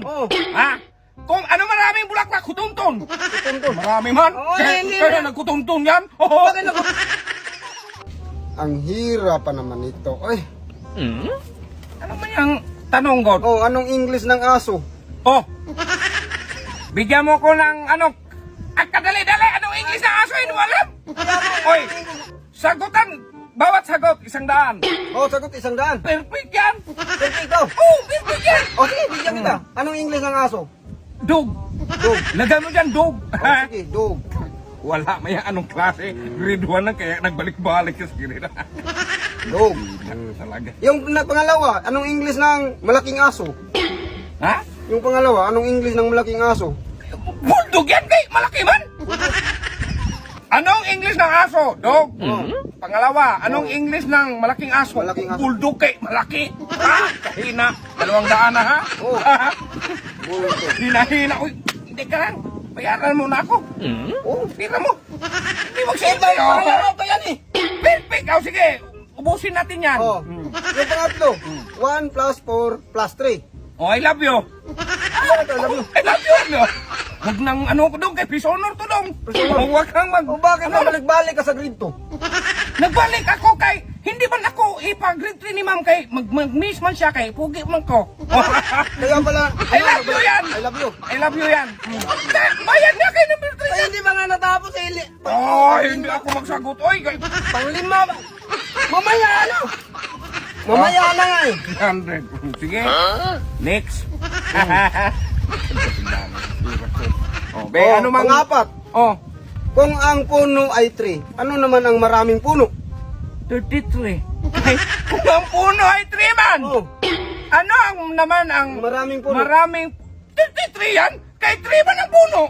Oh. Ha? Kung ano maraming bulaklak, kutunton. Kutunton. Marami man. Oh, hindi Kaya na. nagkutunton yan. Oo. Bakit ako? Ang hirap pa naman ito. Ay. Ano ba yung tanong, God? Oh, anong English ng aso? Oh. Bigyan mo ko ng ano. Ang kadali-dali. Anong English na aso? Hindi mo alam? Oy. Sagutan. Bawat sagot, 100. Oh, sagot 100. Perfect yan. Perfecto. Oh, perfect yan. Oh, sige, bigyan kita. Anong English ng aso? Dog. Dog. Lagay mo dyan, dog. Oh, sige, dog. Wala, may anong klase. Grade 1 na kaya nagbalik-balik sa skirida. Dog. Talaga. Yung pangalawa, anong English ng malaking aso? Ha? Yung pangalawa, anong English ng malaking aso? Bulldog yan kay malaki man. Anong English ng aso? Dog. Pangalawa, anong English ng malaking aso? Malaking aso. Bulldog kay malaki. Ha? Kahina. 200 na ha? Oh. Ha? Bulldog. Hina-hina. Uy, hindi ka lang. Bayaran mo na ako. Oh, Tira mo. Hindi mo siya tayo. pangalawa pa yan eh. Perfect. O sige, ubusin natin yan. Oh, yung pangatlo, 1 plus 4 plus 3. Oh, I love you. Bakit I love you? I love you. Ano? Huwag nang ano ko dong, kay Pisonor to dong. Pisonor? Huwag kang mag... O bakit ano? balik ka sa grade 2? Nagbalik ako kay... Hindi man ako ipag-grade 3 ni ma'am kay... Mag-miss man siya kay... Pugi man ko. Kaya pala, I love you yan. I love you. I love you yan. Bayad nga kay number 3 Ay, yan. hindi ba nga natapos eh? Oh, hindi ako magsagot. Oy, kay... Panglima ba? Mamaya ano? Mamaya na nga eh. 300. Sige. Next. Oh, be, ano mang... Pangapat, Oh, kung ang puno ay 3, ano naman ang maraming puno? 33. Ay, kung ang puno ay 3 man. Oh, Ano ang naman ang maraming puno. maraming 33 yan? Kay 3 man ang puno.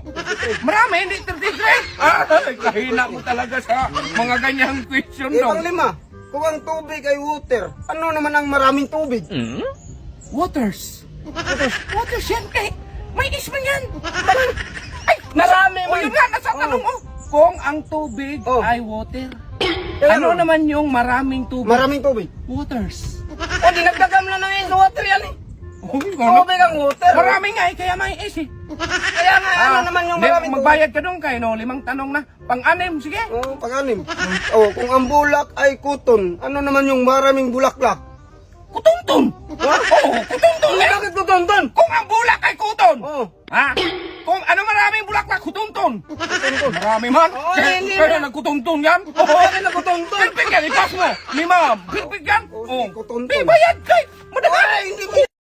Marami, hindi 33. Ay, kahina mo talaga sa mga ganyang question Eh, dong. panglima, kung ang tubig ay water, ano naman ang maraming tubig? Waters. Waters yan kay may isman yan. Ay, Marami O man. yun nga, nasa tanong mo. Kung ang tubig Oh. ay water. Kaya Ano ano? naman yung maraming tubig? Maraming tubig. Waters. O, dinagdagam lang ng ice water yan eh. Uy, ano? Tubig ang water. Marami nga eh, kaya may is eh. Kaya nga, ano naman yung Hindi, maraming tubig? magbayad ka doon kayo, no? 5 tanong na. Pang-anim, sige. Oh, pang-anim. Oh, kung ang bulak ay kuton, ano naman yung maraming bulaklak? Kutuntun. Oo, kutuntun eh. Bakit kutonton? Kung ang bulak ay kuton. Oh, Ha? Kung ano maraming bulaklak, kutuntun. Marami man. Oo, hindi Kaya na. nagkutuntun yan. bakit na kutonton? Perfect yan, ipas mo. 5. Perfect yan. Oh, sige, kutuntun. Di bayad kay. Madagal. Ay, hindi mo